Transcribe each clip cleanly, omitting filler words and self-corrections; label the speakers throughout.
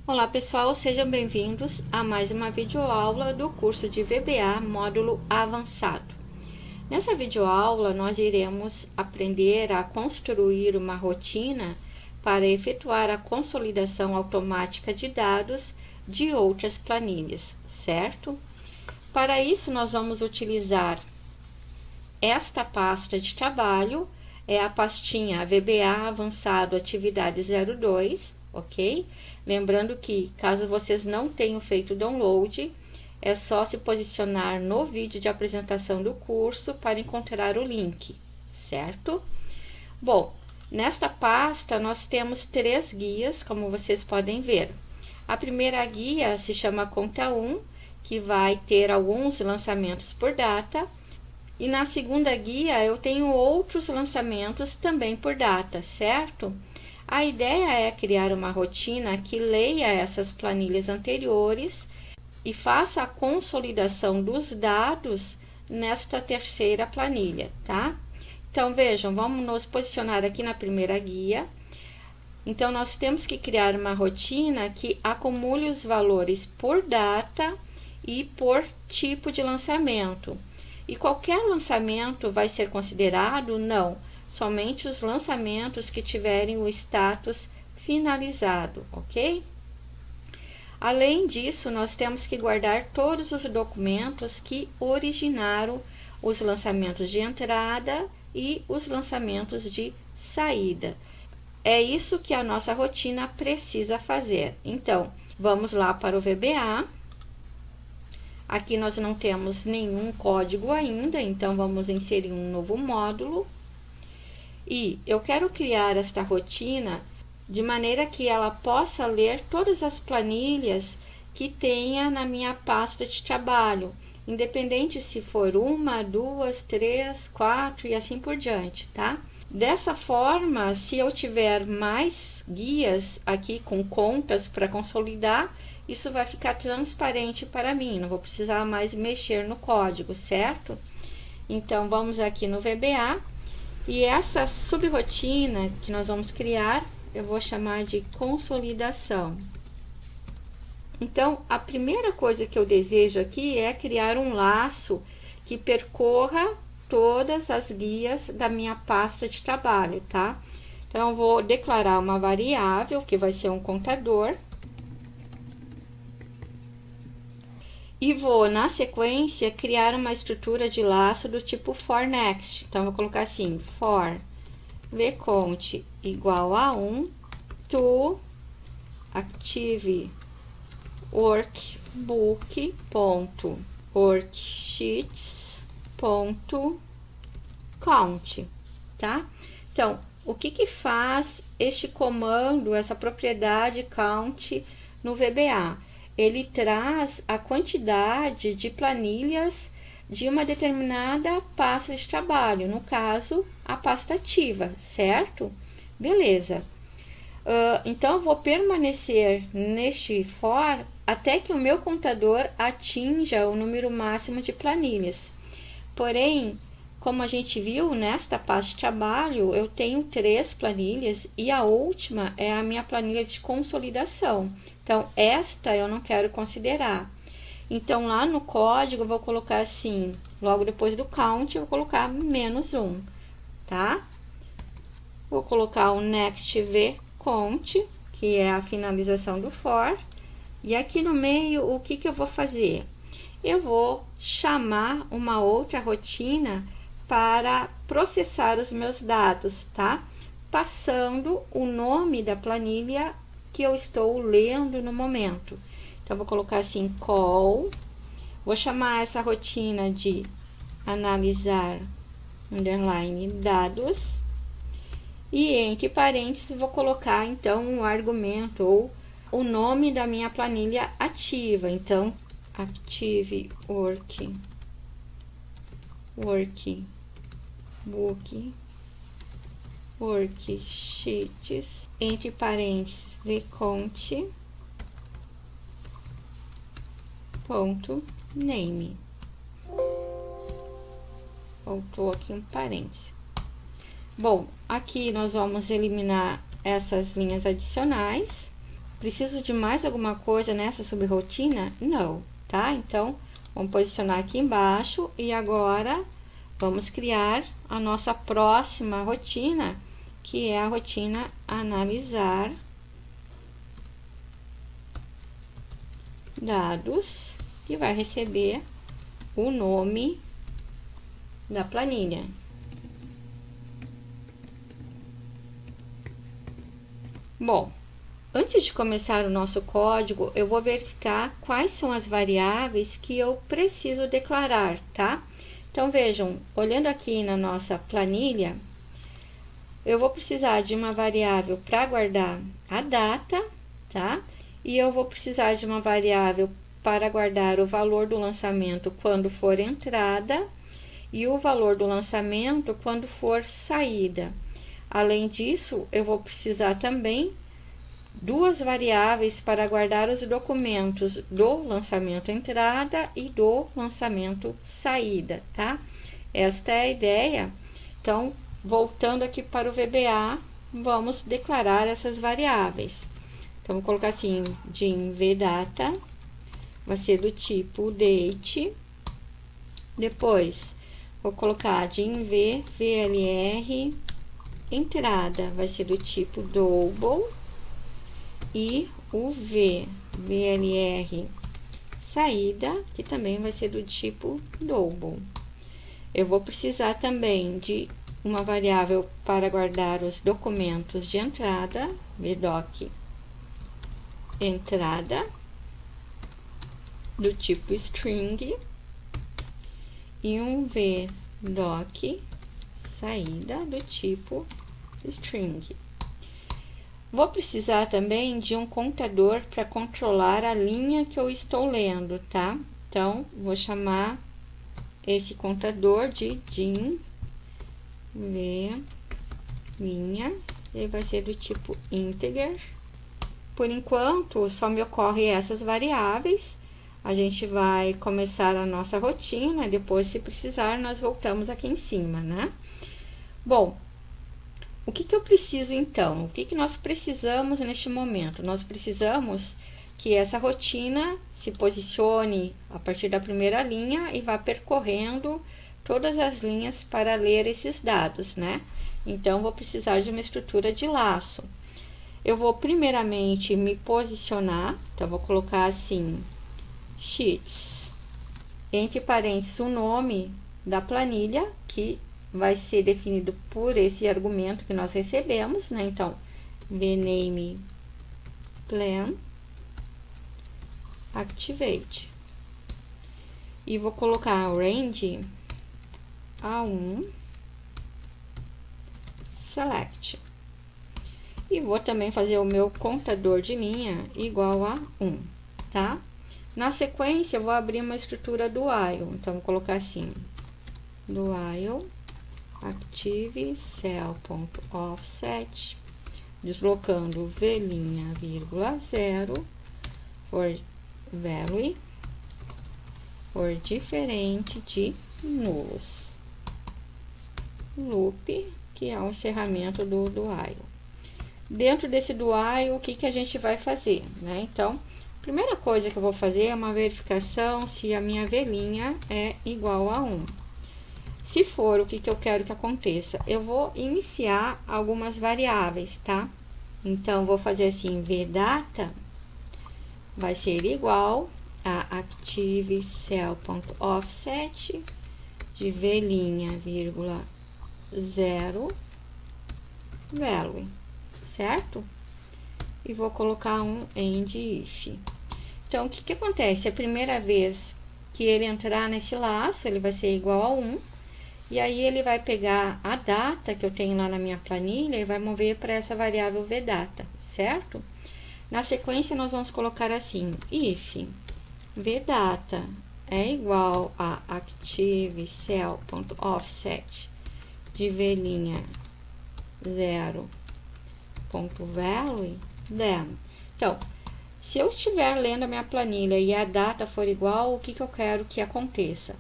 Speaker 1: Olá pessoal, sejam bem-vindos a mais uma videoaula do curso de VBA Módulo Avançado. Nessa videoaula nós iremos aprender a construir uma rotina para efetuar a consolidação automática de dados de outras planilhas, certo? Para isso nós vamos utilizar esta pasta de trabalho, é a pastinha VBA Avançado Atividade 02, ok? Lembrando que, caso vocês não tenham feito o download, é só se posicionar no vídeo de apresentação do curso para encontrar o link, certo? Bom, nesta pasta nós temos 3 guias, como vocês podem ver. A primeira guia se chama Conta 1, que vai ter alguns lançamentos por data. E na segunda guia eu tenho outros lançamentos também por data, certo? A ideia é criar uma rotina que leia essas planilhas anteriores e faça a consolidação dos dados nesta terceira planilha, tá? Então, vejam, vamos nos posicionar aqui na primeira guia. Então, nós temos que criar uma rotina que acumule os valores por data e por tipo de lançamento. E qualquer lançamento vai ser considerado? Não, somente os lançamentos que tiverem o status finalizado, ok? Além disso, nós temos que guardar todos os documentos que originaram os lançamentos de entrada e os lançamentos de saída. É isso que a nossa rotina precisa fazer. Então, vamos lá para o VBA. Aqui nós não temos nenhum código ainda, então vamos inserir um novo módulo. E eu quero criar esta rotina de maneira que ela possa ler todas as planilhas que tenha na minha pasta de trabalho, independente se for 1, 2, 3, 4 e assim por diante, tá? Dessa forma, se eu tiver mais guias aqui com contas para consolidar, isso vai ficar transparente para mim, não vou precisar mais mexer no código, certo? Então, vamos aqui no VBA e essa subrotina que nós vamos criar, eu vou chamar de consolidação. Então, a primeira coisa que eu desejo aqui é criar um laço que percorra todas as guias da minha pasta de trabalho, tá? Então, eu vou declarar uma variável, que vai ser um contador. E vou, na sequência, criar uma estrutura de laço do tipo for next. Então, vou colocar assim, for vcount igual a 1 to active workbook.worksheets.count, tá? Então, o que faz este comando, essa propriedade count no VBA? Ele traz a quantidade de planilhas de uma determinada pasta de trabalho, no caso, a pasta ativa, certo? Beleza. Então, eu vou permanecer neste for até que o meu contador atinja o número máximo de planilhas. Porém, como a gente viu, nesta pasta de trabalho, eu tenho 3 planilhas e a última é a minha planilha de consolidação. Então, esta eu não quero considerar. Então, lá no código, eu vou colocar assim, logo depois do count, eu vou colocar -1, tá? Vou colocar o next vcount, que é a finalização do for. E aqui no meio, o que eu vou fazer? Eu vou chamar uma outra rotina para processar os meus dados, tá? Passando o nome da planilha que eu estou lendo no momento. Então, vou colocar assim, call, vou chamar essa rotina de analisar, underline, dados, e entre parênteses, vou colocar, então, um argumento ou o nome da minha planilha ativa. Então, active workbook, worksheets, entre parênteses, vcount.name. Voltou aqui um parênteses. Bom, aqui nós vamos eliminar essas linhas adicionais. Preciso de mais alguma coisa nessa subrotina? Não, tá? Então, vamos posicionar aqui embaixo e agora vamos criar a nossa próxima rotina, que é a rotina analisar dados, que vai receber o nome da planilha. Bom, antes de começar o nosso código, eu vou verificar quais são as variáveis que eu preciso declarar, tá? Então, vejam, olhando aqui na nossa planilha, eu vou precisar de uma variável para guardar a data, tá? E eu vou precisar de uma variável para guardar o valor do lançamento quando for entrada e o valor do lançamento quando for saída. Além disso, eu vou precisar também duas variáveis para guardar os documentos do lançamento entrada e do lançamento saída, tá? Esta é a ideia. Então, voltando aqui para o VBA, vamos declarar essas variáveis. Então, vou colocar assim, din vdata, vai ser do tipo date. Depois, vou colocar din vlr entrada, vai ser do tipo double. E o vlr saída, que também vai ser do tipo double. Eu vou precisar também de uma variável para guardar os documentos de entrada, vdoc entrada, do tipo string, e um vdoc saída, do tipo string. Vou precisar também de um contador para controlar a linha que eu estou lendo, tá? Então, vou chamar esse contador de din v linha, ele vai ser do tipo integer. Por enquanto, só me ocorre essas variáveis. A gente vai começar a nossa rotina, depois, se precisar, nós voltamos aqui em cima, né? Bom, o que eu preciso então? O que nós precisamos neste momento? Nós precisamos que essa rotina se posicione a partir da primeira linha e vá percorrendo todas as linhas para ler esses dados, né? Então, vou precisar de uma estrutura de laço. Eu vou primeiramente me posicionar, então vou colocar assim, sheets, entre parênteses o nome da planilha, que vai ser definido por esse argumento que nós recebemos, né? Então, vname plan activate. E vou colocar range A1 select. E vou também fazer o meu contador de linha igual a 1, tá? Na sequência, eu vou abrir uma estrutura do while. Então, vou colocar assim, do while active cell.offset, deslocando v', vírgula 0 for value for diferente de nulos. Loop, que é o encerramento do while. Dentro desse do while, o que a gente vai fazer, né? Então, a primeira coisa que eu vou fazer é uma verificação se a minha v' é igual a 1. Se for, o que eu quero que aconteça? Eu vou iniciar algumas variáveis, tá? Então, vou fazer assim, vdata vai ser igual a active cell.offset de v', vírgula 0 value, certo? E vou colocar um end if. Então, o que acontece? A primeira vez que ele entrar nesse laço, ele vai ser igual a 1. E aí, ele vai pegar a data que eu tenho lá na minha planilha e vai mover para essa variável vdata, certo? Na sequência, nós vamos colocar assim, if vdata é igual a active cell.offset de v' 0.value, then. Então, se eu estiver lendo a minha planilha e a data for igual, o que eu quero que aconteça?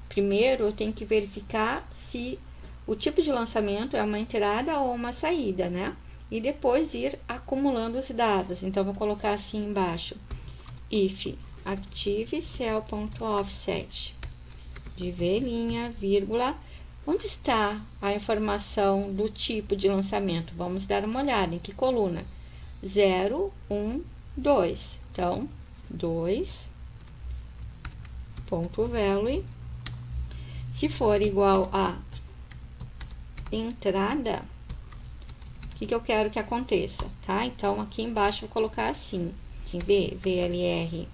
Speaker 1: Primeiro, eu tenho que verificar se o tipo de lançamento é uma entrada ou uma saída, né? e depois ir acumulando os dados. Então, vou colocar assim embaixo, if ActiveCell.offset de V', vírgula, onde está a informação do tipo de lançamento? Vamos dar uma olhada, em que coluna? 0, 1, 2. Então, 2, ponto value. Se for igual a entrada, o que eu quero que aconteça, tá? Então, aqui embaixo, vou colocar assim, VLR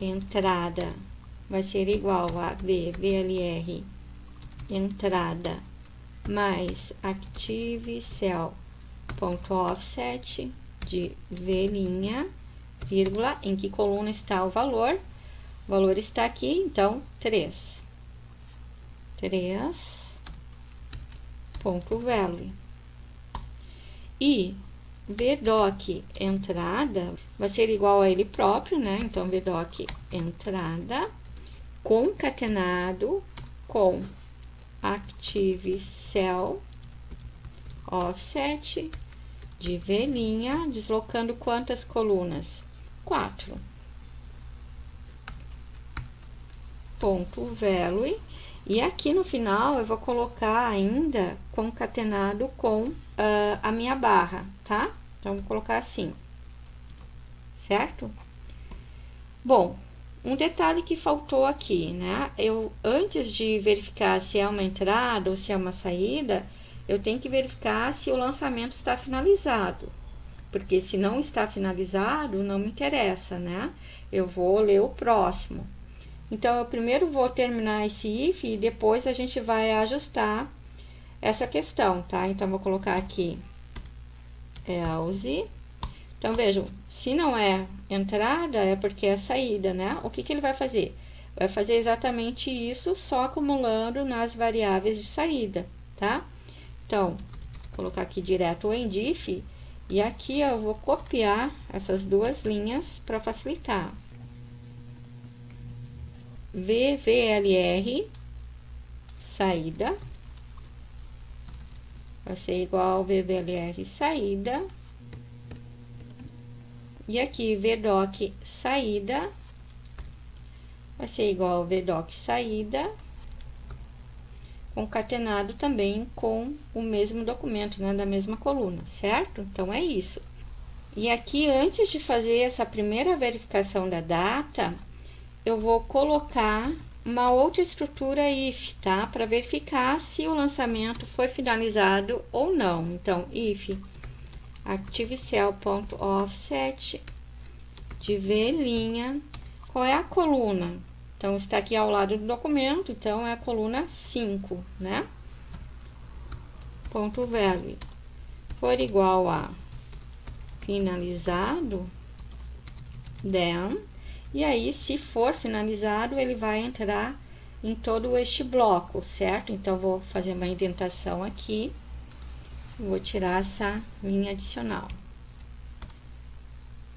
Speaker 1: entrada vai ser igual a VLR entrada mais ActiveCell.offset de V', vírgula, em que coluna está o valor? O valor está aqui, então, 3. 3, ponto value. E VDoc entrada vai ser igual a ele próprio, né? Então, VDoc entrada concatenado com ActiveCell offset de V', deslocando quantas colunas? 4. Ponto value. E aqui no final eu vou colocar ainda concatenado com a minha barra, tá? Então, vou colocar assim, certo? Bom, um detalhe que faltou aqui, né? Antes de verificar se é uma entrada ou se é uma saída, eu tenho que verificar se o lançamento está finalizado. Porque se não está finalizado, não me interessa, né? Eu vou ler o próximo. Então, eu primeiro vou terminar esse if e depois a gente vai ajustar essa questão, tá? Então, vou colocar aqui else. Então, vejam, se não é entrada, é porque é saída, né? O que ele vai fazer? Vai fazer exatamente isso, só acumulando nas variáveis de saída, tá? Então, vou colocar aqui direto o endif, e aqui eu vou copiar essas duas linhas para facilitar. VLR saída vai ser igual ao VLR saída, e aqui VDoc saída vai ser igual ao VDoc saída concatenado também com o mesmo documento, né, da mesma coluna, certo? Então, é isso. E aqui, antes de fazer essa primeira verificação da data, eu vou colocar uma outra estrutura if, tá? Para verificar se o lançamento foi finalizado ou não. Então, if ActiveCell.offset de V', qual é a coluna? Então, está aqui ao lado do documento, então é a coluna 5, né? Ponto value for igual a finalizado, then. E aí, se for finalizado, ele vai entrar em todo este bloco, certo? Então, vou fazer uma indentação aqui. Vou tirar essa linha adicional.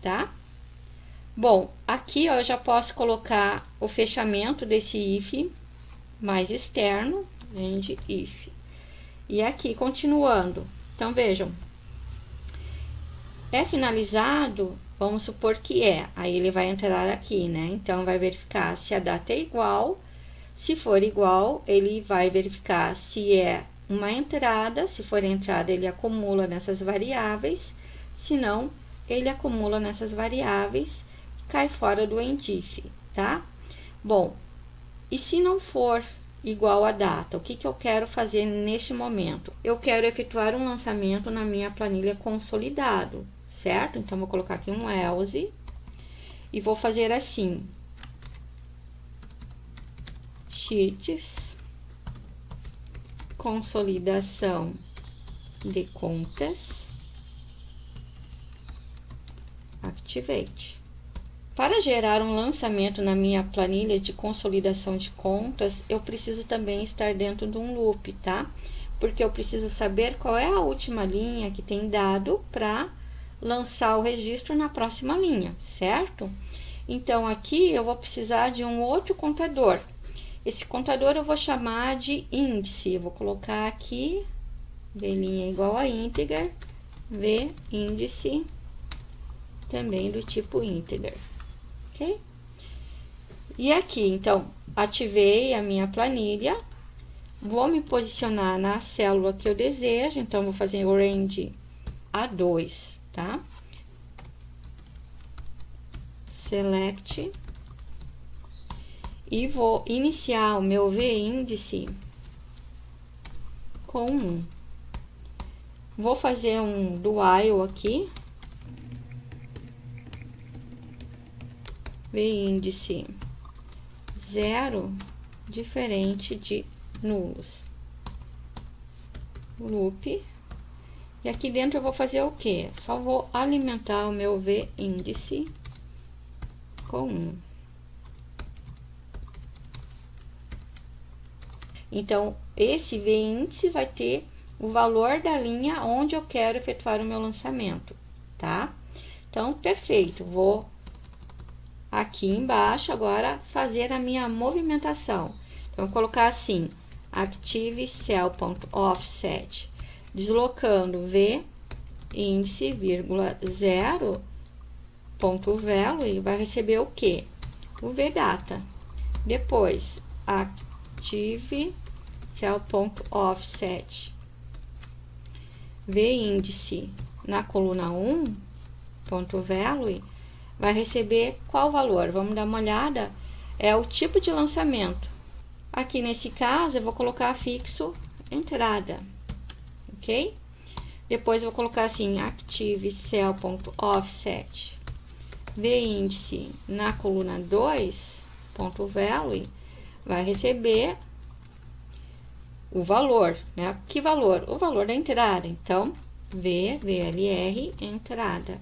Speaker 1: Tá? Bom, aqui ó, eu já posso colocar o fechamento desse if mais externo, end if. E aqui, continuando. Então, vejam. É finalizado... Vamos supor que é, aí ele vai entrar aqui, né? Então, vai verificar se a data é igual. Se for igual, ele vai verificar se é uma entrada. Se for entrada, ele acumula nessas variáveis. Se não, ele acumula nessas variáveis e cai fora do endif, tá? Bom, e se não for igual a data, o que eu quero fazer neste momento? Eu quero efetuar um lançamento na minha planilha consolidado, certo? Então, vou colocar aqui um else e vou fazer assim, sheets, consolidação de contas, activate. Para gerar um lançamento na minha planilha de consolidação de contas, eu preciso também estar dentro de um loop, tá? Porque eu preciso saber qual é a última linha que tem dado para lançar o registro na próxima linha, certo? Então, aqui eu vou precisar de um outro contador. Esse contador eu vou chamar de índice. Eu vou colocar aqui, V' igual a integer, V índice também do tipo integer, ok? E aqui, então, ativei a minha planilha, vou me posicionar na célula que eu desejo, então, vou fazer o range A2, tá? Select. E vou iniciar o meu V índice com 1. Vou fazer um do while aqui. V índice 0, diferente de nulos. Loop. E aqui dentro eu vou fazer o quê? Só vou alimentar o meu V índice com 1. Então, esse V índice vai ter o valor da linha onde eu quero efetuar o meu lançamento, tá? Então, perfeito. Vou aqui embaixo agora fazer a minha movimentação. Então, vou colocar assim, active cell.offset, deslocando V índice, vírgula 0, ponto value, vai receber o quê? O VData. Depois, active cell.offset, V índice na coluna 1, ponto value, vai receber qual valor? Vamos dar uma olhada. É o tipo de lançamento. Aqui nesse caso, eu vou colocar fixo entrada, ok? Depois eu vou colocar assim, active cell.offset, V índice na coluna 2, ponto value, vai receber o valor, né? Que valor? O valor da entrada. Então, VLR entrada.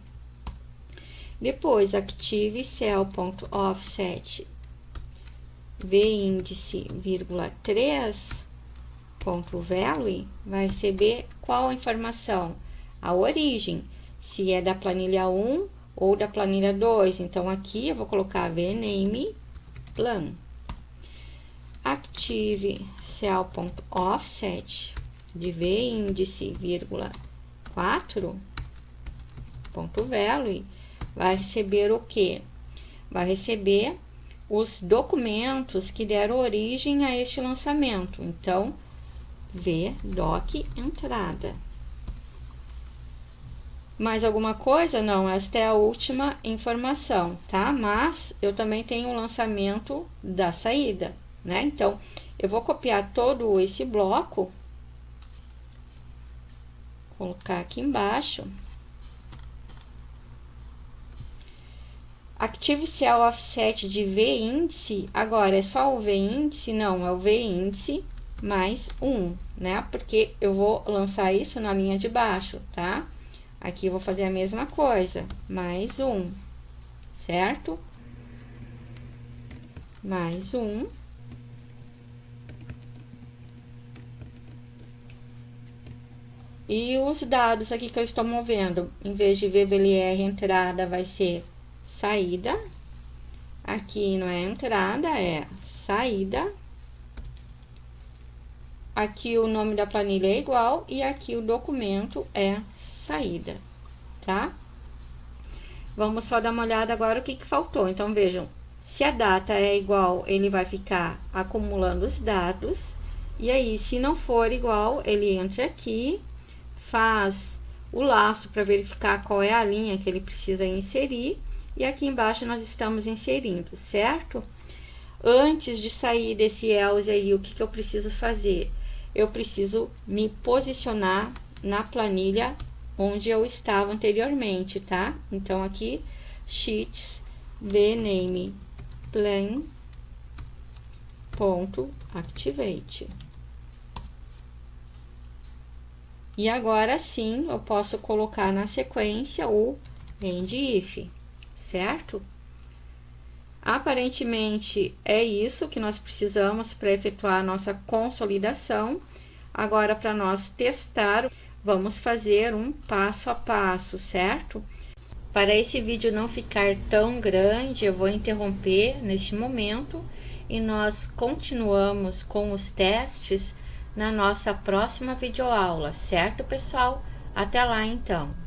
Speaker 1: Depois, active cell.offset, V índice, vírgula 3, ponto value, vai receber qual informação? A origem, se é da planilha 1 ou da planilha 2. Então, aqui eu vou colocar vname plan. Active cell.offset de V índice, vírgula 4, ponto value, vai receber o que? Vai receber os documentos que deram origem a este lançamento. Então, vdoc entrada. Mais alguma coisa? Não, esta é a última informação, tá? Mas eu também tenho o lançamento da saída, né? Então, eu vou copiar todo esse bloco, colocar aqui embaixo. Active cell offset de V índice, agora é só o V índice? Não, é o V índice mais 1, né? Porque eu vou lançar isso na linha de baixo, tá? Aqui eu vou fazer a mesma coisa, mais 1, certo? Mais 1. E os dados aqui que eu estou movendo, em vez de VLR entrada, vai ser saída. Aqui não é entrada, é saída. Aqui o nome da planilha é igual e aqui o documento é saída, tá? Vamos só dar uma olhada agora o que faltou. Então, vejam, se a data é igual, ele vai ficar acumulando os dados. E aí, se não for igual, ele entra aqui, faz o laço para verificar qual é a linha que ele precisa inserir. E aqui embaixo nós estamos inserindo, certo? Antes de sair desse else aí, o que eu preciso fazer? Eu preciso me posicionar na planilha onde eu estava anteriormente, tá? Então, aqui, sheets, vname plan, ponto, activate. E agora sim, eu posso colocar na sequência o end if, certo? Aparentemente, é isso que nós precisamos para efetuar a nossa consolidação. Agora, para nós testar, vamos fazer um passo a passo, certo? Para esse vídeo não ficar tão grande, eu vou interromper neste momento e nós continuamos com os testes na nossa próxima videoaula, certo, pessoal? Até lá então!